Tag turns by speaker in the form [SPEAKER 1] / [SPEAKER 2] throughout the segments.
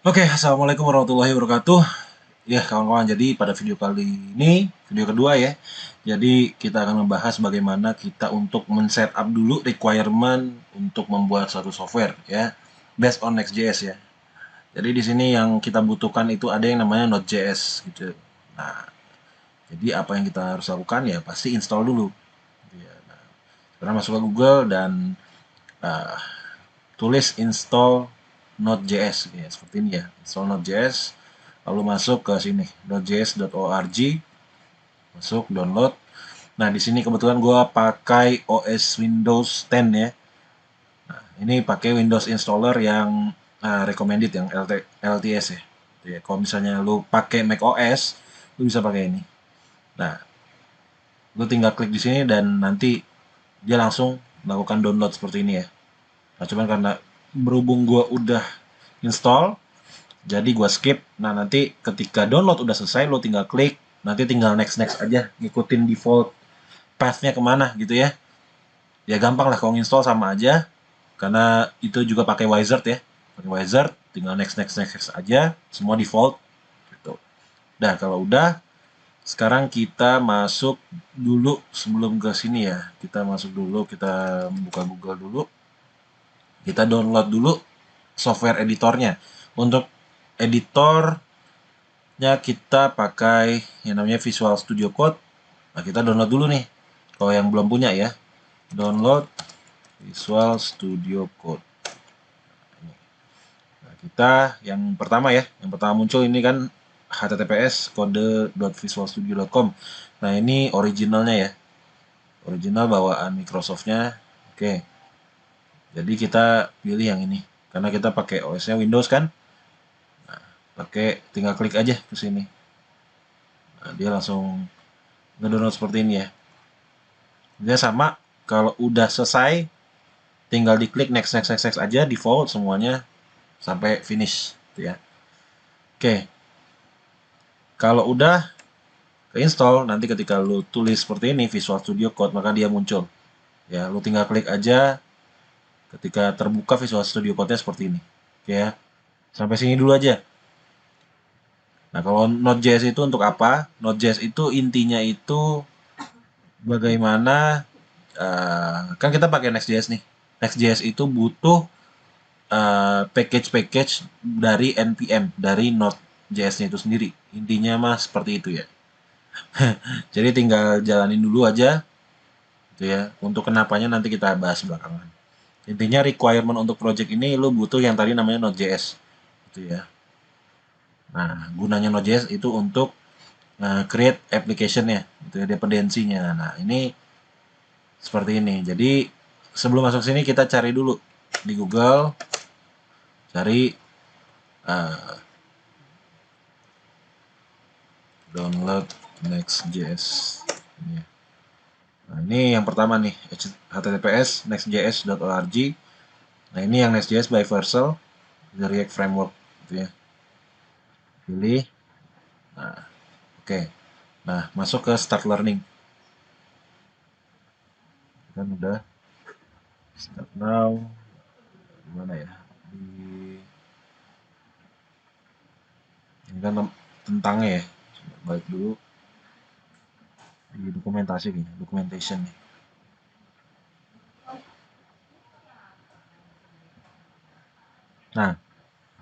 [SPEAKER 1] Oke, assalamualaikum warahmatullahi wabarakatuh. Ya, kawan-kawan, jadi pada video kali ini, video kedua ya. Jadi kita akan membahas bagaimana kita untuk men-setup dulu requirement untuk membuat suatu software ya, based on Next.js ya. Jadi di sini yang kita butuhkan itu ada yang namanya Node.js gitu. Nah, jadi apa yang kita harus lakukan ya pasti install dulu. Ya, nah, sekarang masuk ke Google dan uh, tulis install Node.js ya, seperti ini ya, install Node.js, lalu masuk ke sini nodejs.org, masuk download. Nah di sini kebetulan gue pakai OS Windows 10 ya. Nah, ini pakai Windows installer yang recommended yang LTS ya. Ya kalau misalnya lu pakai Mac OS, lu bisa pakai ini. Nah, lu tinggal klik di sini dan nanti dia langsung melakukan download seperti ini ya. Nah, cuman karena berhubung gue udah install, jadi gue skip. Nah, nanti ketika download udah selesai, lo tinggal klik. Nanti tinggal next-next aja. Ngikutin default path-nya kemana gitu ya. Ya gampang lah kalau install sama aja. Karena itu juga pakai wizard ya. Pakai wizard, tinggal next-next-next aja. Semua default. Gitu. Nah, kalau udah, sekarang kita masuk dulu sebelum ke sini ya. Kita masuk dulu, kita buka Google dulu. Kita download dulu software editornya. Untuk editor kita pakai yang namanya Visual Studio Code. Nah, kita download dulu nih. Kalau yang belum punya ya, download Visual Studio Code. Nah, kita yang pertama ya, yang pertama muncul ini kan https kode.visualstudio.com. Nah, ini originalnya ya. Original bawaan Microsoftnya. Oke. Jadi kita pilih yang ini. Karena kita pakai OS-nya Windows kan. Pakai tinggal klik aja ke sini. Nah, dia langsung ngedownload seperti ini ya. Dia sama, kalau udah selesai tinggal diklik next next next next aja, default semuanya sampai finish gitu ya. Oke, kalau udah keinstall, nanti ketika lu tulis seperti ini Visual Studio Code, maka dia muncul ya. Lu tinggal klik aja ketika terbuka Visual Studio Code-nya seperti ini. Oke ya, sampai sini dulu aja. Nah, kalau Node.js itu untuk apa? Node.js itu intinya itu bagaimana, kan kita pakai Next.js nih. Next.js itu butuh package-package dari npm, dari Node.js-nya itu sendiri. Intinya mah seperti itu ya. Jadi tinggal jalanin dulu aja gitu ya. Untuk kenapanya nanti kita bahas belakangan. Intinya requirement untuk project ini lu butuh yang tadi namanya Node.js gitu ya. Nah, gunanya Node.js itu untuk create application ya, gitu ya, dependensinya. Nah, ini seperti ini. Jadi sebelum masuk sini kita cari dulu di Google, cari uh, download Next.js. Ini ya. Nah, ini yang pertama nih, https nextjs.org. Nah, ini yang Next.js by Vercel, the React Framework gitu ya. Pilih. Nah, oke. Nah, masuk ke Start Learning. Kan udah start now. Gimana ya? Di ini kan tentangnya ya. Balik dulu di dokumentasi nih, documentation nih. Nah,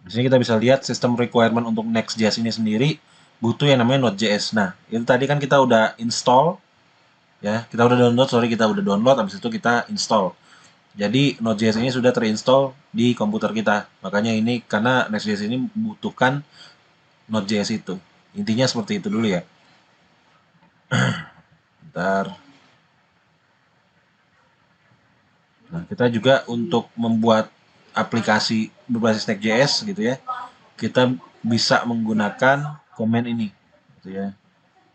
[SPEAKER 1] di sini kita bisa lihat sistem requirement untuk Next.js ini sendiri butuh yang namanya Node.js. Nah, itu tadi kan kita udah install ya, kita udah download, sorry kita udah download, habis itu kita install. Jadi Node.js ini sudah terinstall di komputer kita. Makanya ini karena Next.js ini membutuhkan Node.js itu. Intinya seperti itu dulu ya. Bentar. Nah, kita juga untuk membuat aplikasi berbasis Next.js gitu ya, kita bisa menggunakan command ini gitu ya.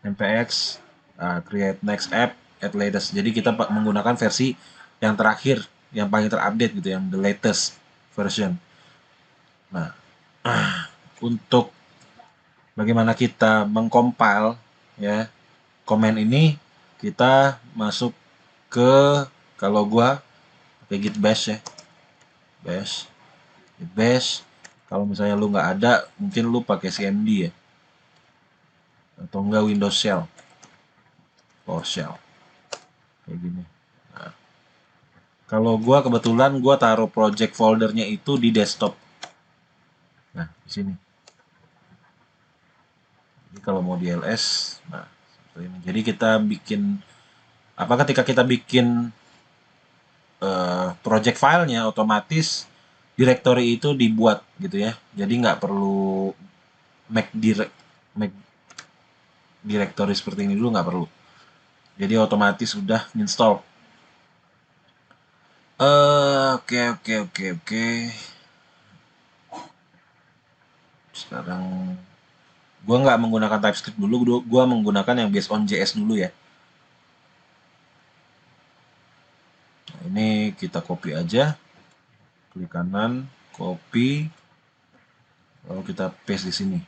[SPEAKER 1] npx create next app at latest. Jadi kita menggunakan versi yang terakhir, yang paling terupdate gitu, yang the latest version. Nah, untuk bagaimana kita mengcompile ya komen ini, kita masuk ke, kalau gua pakai git bash ya, bash git bash. Kalau misalnya lu nggak ada, mungkin lu pakai CMD ya, atau enggak Windows Shell, PowerShell kayak gini. Nah, kalau gua kebetulan gua taruh project foldernya itu di desktop. Nah, di sini. Jadi kalau mau di LS, nah seperti ini. Jadi kita bikin apa ketika kita bikin project filenya otomatis directory itu dibuat gitu ya. Jadi nggak perlu make direct make directory seperti ini dulu, nggak perlu. Jadi otomatis sudah install. Oke oke oke oke. Sekarang gua nggak menggunakan TypeScript dulu, gua menggunakan yang based on JS dulu ya. Nah, ini kita copy aja, klik kanan, copy, lalu kita paste di sini.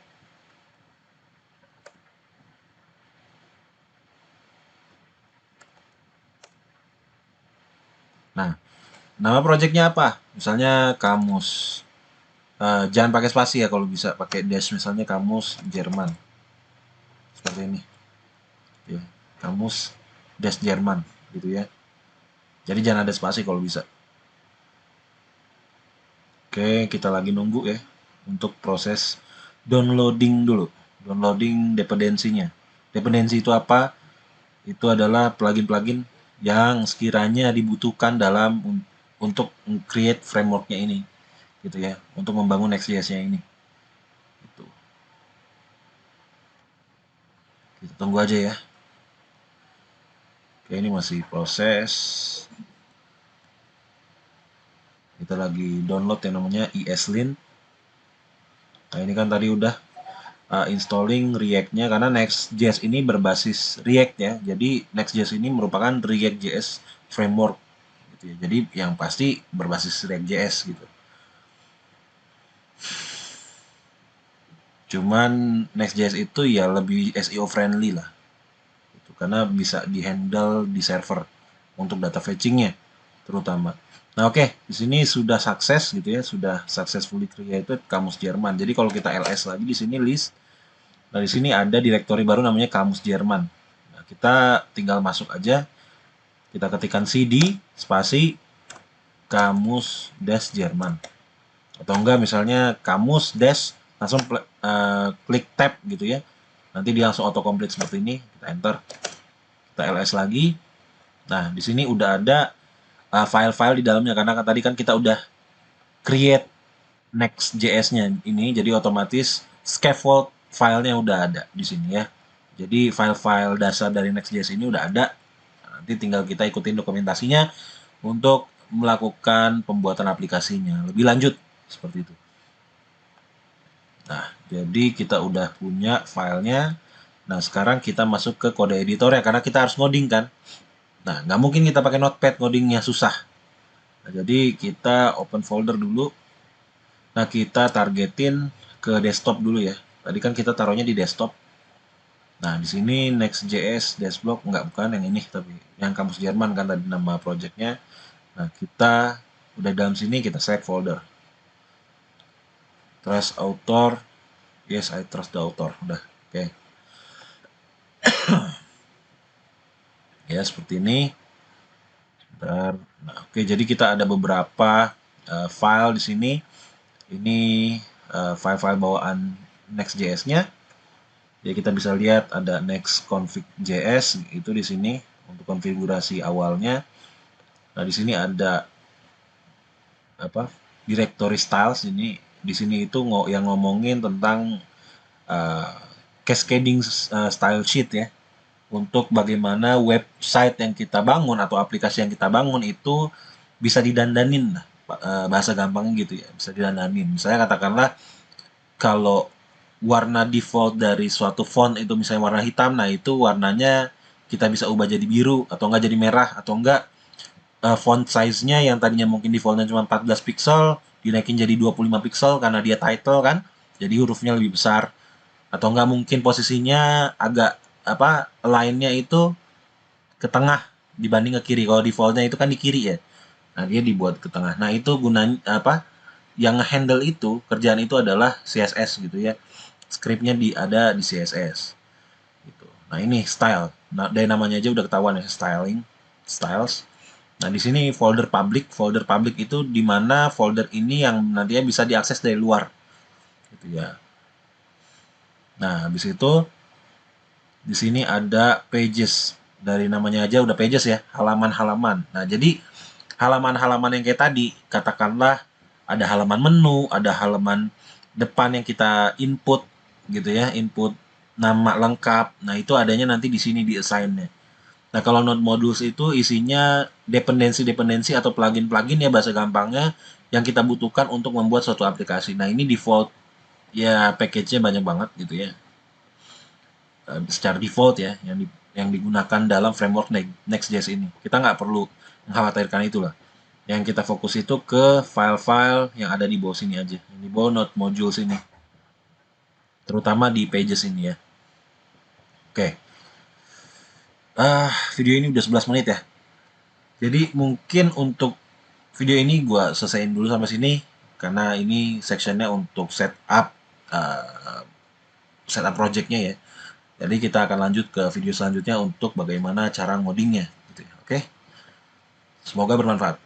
[SPEAKER 1] Nah, nama projectnya apa? Misalnya kamus. Jangan pakai spasi ya, kalau bisa pakai dash, misalnya kamus Jerman seperti ini ya, kamus dash Jerman gitu ya, jadi jangan ada spasi kalau bisa. Oke, kita lagi nunggu ya untuk proses downloading dulu, downloading dependensinya. Dependensi itu apa? Itu adalah plugin-plugin yang sekiranya dibutuhkan dalam untuk create frameworknya ini gitu ya, untuk membangun Next.js-nya ini gitu. Kita tunggu aja ya. Oke, ini masih proses. Kita lagi download yang namanya ESLint. Nah, ini kan tadi udah installing React-nya, karena Next.js ini berbasis React ya. Jadi Next.js ini merupakan React.js framework gitu ya. Jadi yang pasti berbasis React.js gitu. Cuman Next.js itu ya lebih SEO friendly lah. Gitu, karena bisa dihandle di server untuk data fetchingnya terutama. Nah, oke, di sini sudah sukses gitu ya, sudah successfully created kamus Jerman. Jadi kalau kita ls lagi di sini list, nah di sini ada directory baru namanya kamus Jerman. Nah, kita tinggal masuk aja, kita ketikkan cd spasi kamus dash Jerman, atau enggak misalnya kamus dash langsung klik tab gitu ya. Nanti dia langsung autocomplete seperti ini, kita enter, kita ls lagi. Nah, di sini udah ada file-file di dalamnya, karena tadi kan kita udah create Next.js-nya ini, jadi otomatis scaffold filenya udah ada di sini ya. Jadi file-file dasar dari Next.js ini udah ada. Nanti tinggal kita ikutin dokumentasinya untuk melakukan pembuatan aplikasinya lebih lanjut seperti itu. Nah, jadi kita udah punya filenya. Nah, sekarang kita masuk ke kode editor ya, karena kita harus ngoding kan. Nah, nggak mungkin kita pakai notepad, ngodingnya susah. Nah, jadi kita open folder dulu. Nah, kita targetin ke desktop dulu ya. Tadi kan kita taruhnya di desktop. Nah, di sini Next.js Dashblock, nggak, bukan yang ini, tapi yang kamus Jerman kan tadi nama projectnya. Nah, kita udah dalam sini, kita save folder. Trust author. Yes, I trust the author. Udah, oke. Ya, seperti ini. Bentar. Nah, oke, jadi kita ada beberapa file di sini. Ini file-file bawaan Next.js-nya. Jadi kita bisa lihat ada next config.js itu di sini untuk konfigurasi awalnya. Nah, di sini ada apa? Directory styles ini. Di sini itu yang ngomongin tentang uh, cascading style sheet ya. Untuk bagaimana website yang kita bangun atau aplikasi yang kita bangun itu bisa didandanin lah, bahasa gampang gitu ya, bisa didandanin. Misalnya katakanlah kalau warna default dari suatu font itu misalnya warna hitam, nah itu warnanya kita bisa ubah jadi biru atau enggak jadi merah, atau enggak font size-nya yang tadinya mungkin defaultnya cuma 14 pixel dinaikin jadi 25 pixel karena dia title kan, jadi hurufnya lebih besar. Atau enggak mungkin posisinya agak apa, line-nya itu ke tengah dibanding ke kiri. Kalau defaultnya itu kan di kiri ya. Nah, dia dibuat ke tengah. Nah, itu gunanya apa? yang handle itu kerjaan itu adalah CSS gitu ya. Scriptnya ada di CSS gitu. Nah ini style. Nah dari namanya aja udah ketahuan ya, styles. Nah di sini folder public itu di mana folder ini yang nantinya bisa diakses dari luar gitu ya. Nah habis itu di sini ada pages. Dari namanya aja udah pages ya, halaman-halaman. Nah jadi halaman-halaman yang kayak tadi, katakanlah ada halaman menu, ada halaman depan yang kita input gitu ya, input nama lengkap. Nah, itu adanya nanti di sini di assign-nya. Nah, kalau node modules itu isinya dependensi-dependensi atau plugin-plugin ya bahasa gampangnya yang kita butuhkan untuk membuat suatu aplikasi. Nah, ini default ya package-nya banyak banget gitu ya. Secara default ya yang digunakan dalam framework Next.js ini. Kita nggak perlu mengkhawatirkan itulah. Yang kita fokus itu ke file-file yang ada di bawah sini aja, di bawah node modules ini, terutama di pages ini ya. Oke, video ini udah 11 menit ya. Jadi mungkin untuk video ini gua selesaiin dulu sampai sini karena ini sectionnya untuk setup projectnya ya. Jadi kita akan lanjut ke video selanjutnya untuk bagaimana cara ngodingnya gitu ya. Oke, semoga bermanfaat.